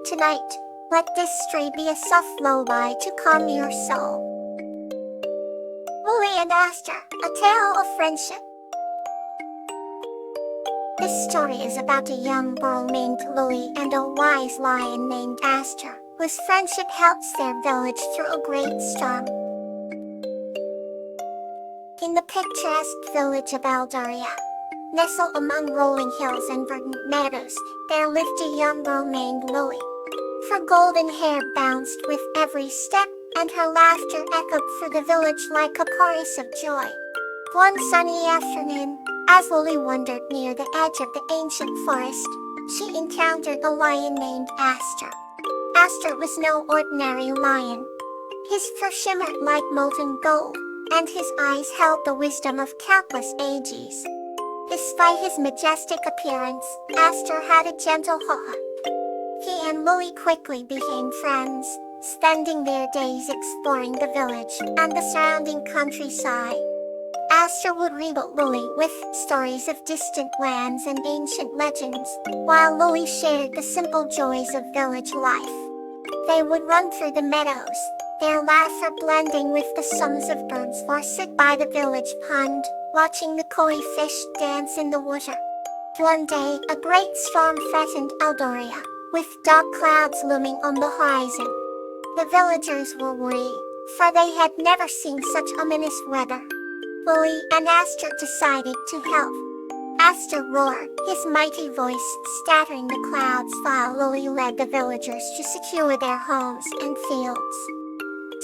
tonight. Let this story be a soft lullaby to calm your soul. Lily and Aster, a tale of friendship. This story is about a young girl named Lily and a wise lion named Aster, whose friendship helps their village through a great storm. In the picturesque village of Eldaria, nestled among rolling hills and verdant meadows, there lived a young girl named Lily. Her golden hair bounced with every step, and her laughter echoed through the village like a chorus of joy. One sunny afternoon, as Lily wandered near the edge of the ancient forest, she encountered a lion named Aster. Aster was no ordinary lion. His fur shimmered like molten gold, and his eyes held the wisdom of countless ages. Despite his majestic appearance, Aster had a gentle heart. He and Lily quickly became friends, spending their days exploring the village and the surrounding countryside. Aster would regale Lily with stories of distant lands and ancient legends, while Lily shared the simple joys of village life. They would run through the meadows, their laughter blending with the songs of birds, or sit by the village pond, watching the koi fish dance in the water. One day, a great storm threatened Eldaria, with dark clouds looming on the horizon. The villagers were worried, for they had never seen such ominous weather. Lily and Aster decided to help. Aster roared, his mighty voice scattering the clouds, while Lily led the villagers to secure their homes and fields.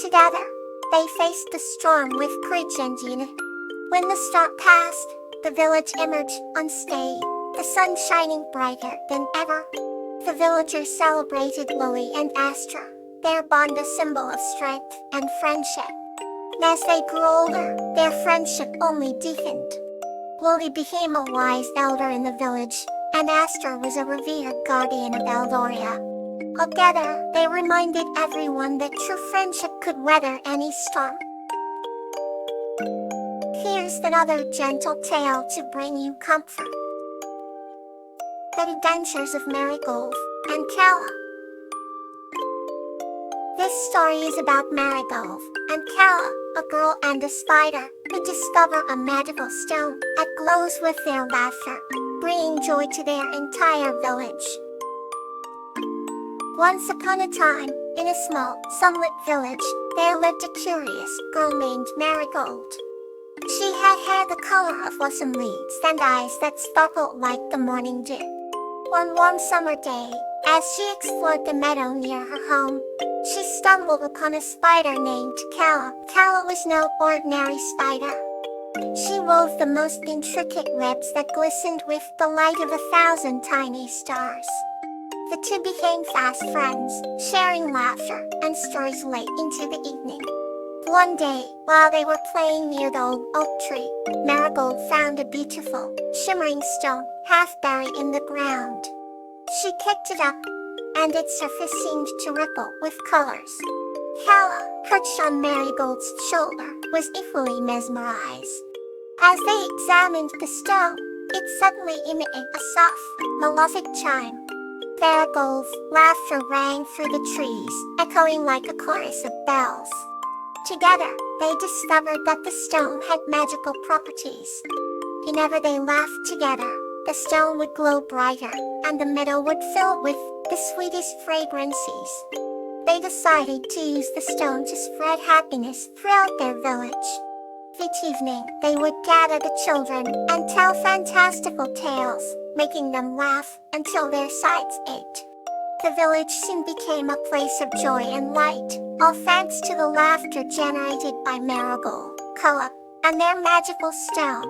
Together, they faced the storm with courage and unity. When the storm passed, the village emerged unscathed, the sun shining brighter than ever. The villagers celebrated Lily and Aster, their bond a symbol of strength and friendship. As they grew older, their friendship only deepened. Lily became a wise elder in the village, and Aster was a revered guardian of Eldaria. Together, they reminded everyone that true friendship could weather any storm. Here's another gentle tale to bring you comfort. The Adventures of Marigold and Kala. This story is about Marigold and Kala, a girl and a spider, who discover a magical stone that glows with their laughter, bringing joy to their entire village. Once upon a time, in a small, sunlit village, there lived a curious girl named Marigold. She had hair the color of blossom leaves and eyes that sparkled like the morning dew. One warm summer day, as she explored the meadow near her home, she stumbled upon a spider named Kala. Kala was no ordinary spider. She wove the most intricate webs that glistened with the light of 1,000 tiny stars. The two became fast friends, sharing laughter and stories late into the evening. One day, while they were playing near the old oak tree, Marigold found a beautiful, shimmering stone, half buried in the ground. She picked it up, and its surface seemed to ripple with colors. Kala, perched on Marigold's shoulder, was equally mesmerized. As they examined the stone, it suddenly emitted a soft, melodic chime. Marigold's laughter rang through the trees, echoing like a chorus of bells. Together, they discovered that the stone had magical properties. Whenever they laughed together, the stone would glow brighter, and the meadow would fill with the sweetest fragrances. They decided to use the stone to spread happiness throughout their village. Each evening, they would gather the children and tell fantastical tales, making them laugh until their sides ached. The village soon became a place of joy and light, all thanks to the laughter generated by Marigold, Kala, and their magical stone.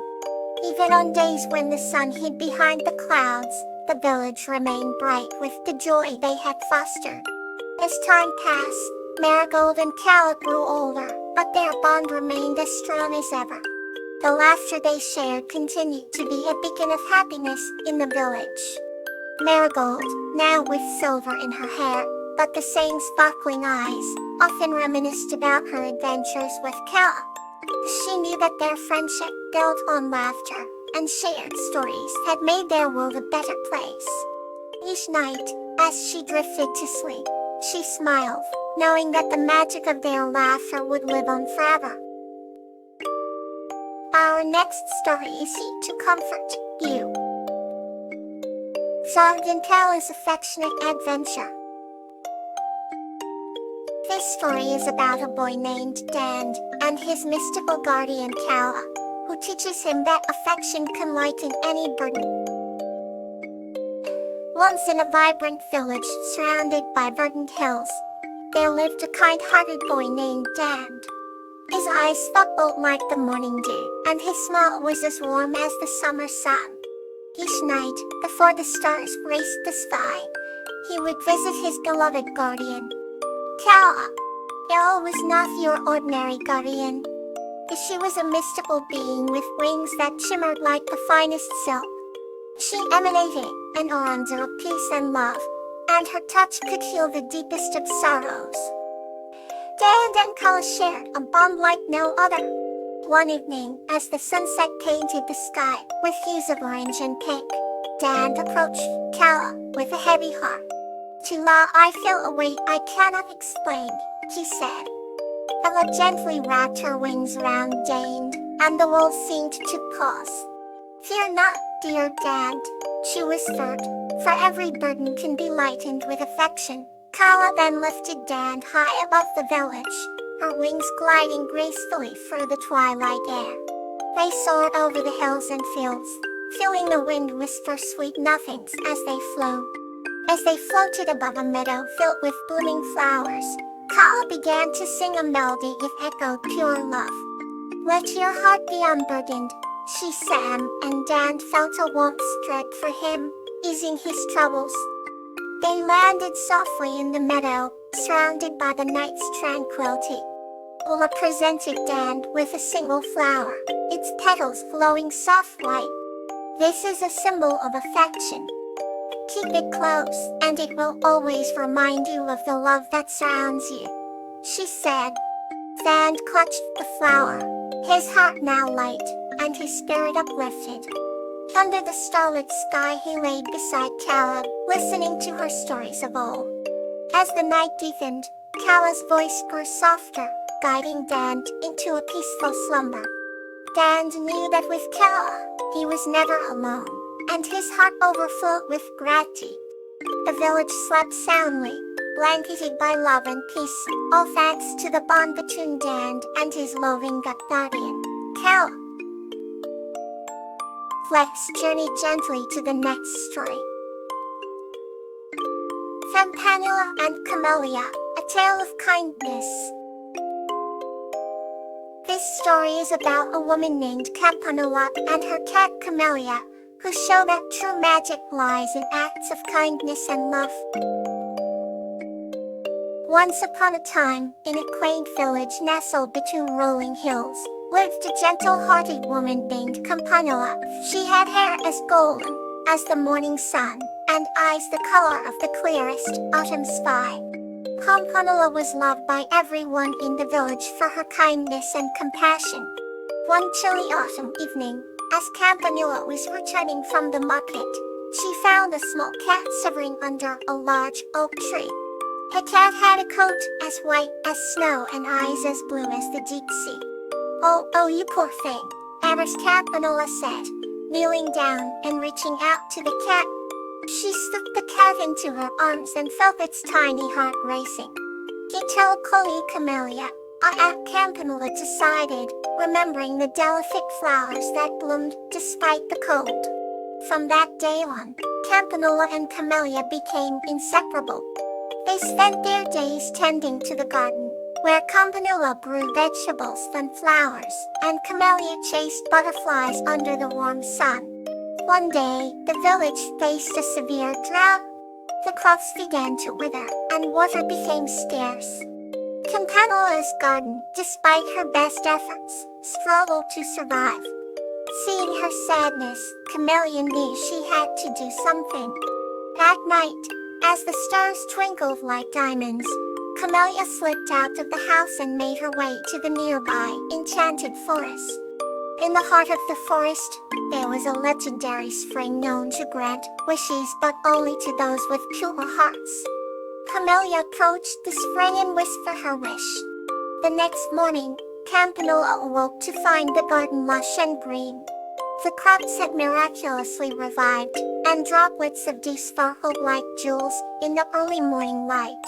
Even on days when the sun hid behind the clouds, the village remained bright with the joy they had fostered. As time passed, Marigold and Kala grew older, but their bond remained as strong as ever. The laughter they shared continued to be a beacon of happiness in the village. Marigold, now with silver in her hair, but the same sparkling eyes, often reminisced about her adventures with Kala. She knew that their friendship, built on laughter and shared stories, had made their world a better place. Each night, As she drifted to sleep, she smiled, knowing that the magic of their laughter would live on forever. Our next story is here to comfort you. Whimsical's affectionate adventure. This story is about a boy named Dan and his mystical guardian Kawa, who teaches him that affection can lighten any burden. Once in a vibrant village surrounded by verdant hills, there lived a kind-hearted boy named Dan. His eyes sparkled like the morning dew, and his smile was as warm as the summer sun. Each night, before the stars graced the sky, he would visit his beloved guardian. Kawa. Kawa was not your ordinary guardian. She was a mystical being with wings that shimmered like the finest silk. She emanated an aura of peace and love, and her touch could heal the deepest of sorrows. Dan and Kawa shared a bond like no other. One evening, as the sunset painted the sky with hues of orange and pink, Dan approached Kawa with a heavy heart. "Tila, I feel a weight I cannot explain," he said. Kawa gently wrapped her wings around Dan, and the world seemed to pause. "Fear not, dear Dan," she whispered, "for every burden can be lightened with affection." Kawa then lifted Dan high above the village, her wings gliding gracefully through the twilight air. They soared over the hills and fields, feeling the wind whisper sweet nothings as they flew. As they floated above a meadow filled with blooming flowers, Kawa began to sing a melody that echoed pure love. "Let your heart be unburdened," she sang, and Dan felt a warmth spread for him, easing his troubles. They landed softly in the meadow, surrounded by the night's tranquility. Ula presented Dan with a single flower, its petals glowing soft white. "This is a symbol of affection. Keep it close, and it will always remind you of the love that surrounds you," she said. Dan clutched the flower, his heart now light, and his spirit uplifted. Under the starlit sky he laid beside Kawa, listening to her stories of old. As the night deepened, Kawa's voice grew softer, guiding Dan into a peaceful slumber. Dan knew that with Kawa, he was never alone, and his heart overflowed with gratitude. The village slept soundly, blanketed by love and peace, all thanks to the bond between Dan and his loving guardian, Kawa. Let's journey gently to the next story. From Panula and Camellia, a tale of kindness. This story is about a woman named Campanula and her cat Camellia, who show that true magic lies in acts of kindness and love. Once upon a time, in a quaint village nestled between rolling hills, lived a gentle-hearted woman named Campanula. She had hair as golden as the morning sun, and eyes the color of the clearest autumn sky. Campanula was loved by everyone in the village for her kindness and compassion. One chilly autumn evening, as Campanula was returning from the market, she found a small cat shivering under a large oak tree. The cat had a coat as white as snow and eyes as blue as the deep sea. Oh, you poor thing," Campanula said, kneeling down and reaching out to the cat. She slipped the cat into her arms and felt its tiny heart racing. "Tell Camellia," Campanula decided, remembering the delicate flowers that bloomed despite the cold. From that day on, Campanula and Camellia became inseparable. They spent their days tending to the garden, where Campanula grew vegetables and flowers, and Camellia chased butterflies under the warm sun. One day, the village faced a severe drought. The crops began to wither, and water became scarce. Campanula's garden, despite her best efforts, struggled to survive. Seeing her sadness, Camellia knew she had to do something. That night, as the stars twinkled like diamonds, Camellia slipped out of the house and made her way to the nearby enchanted forest. In the heart of the forest, there was a legendary spring known to grant wishes but only to those with pure hearts. Camellia approached the spring and whispered her wish. The next morning, Campanula awoke to find the garden lush and green. The crops had miraculously revived, and droplets of dew sparkled like jewels in the early morning light.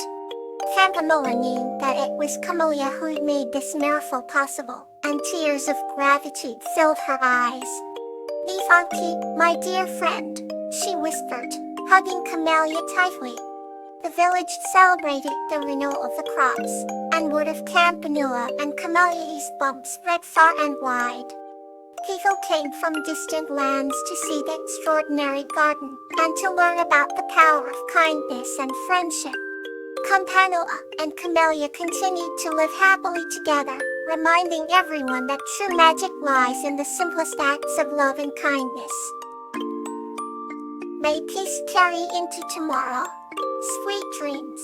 Campanula knew that it was Camellia who made this miracle possible, and tears of gratitude filled her eyes. "Ivanki, my dear friend," she whispered, hugging Camellia tightly. The village celebrated the renewal of the crops, and word of Campanula and Camellia's bump spread far and wide. People came from distant lands to see the extraordinary garden, and to learn about the power of kindness and friendship. Campanula and Camellia continued to live happily together, reminding everyone that true magic lies in the simplest acts of love and kindness. May peace carry into tomorrow. Sweet dreams.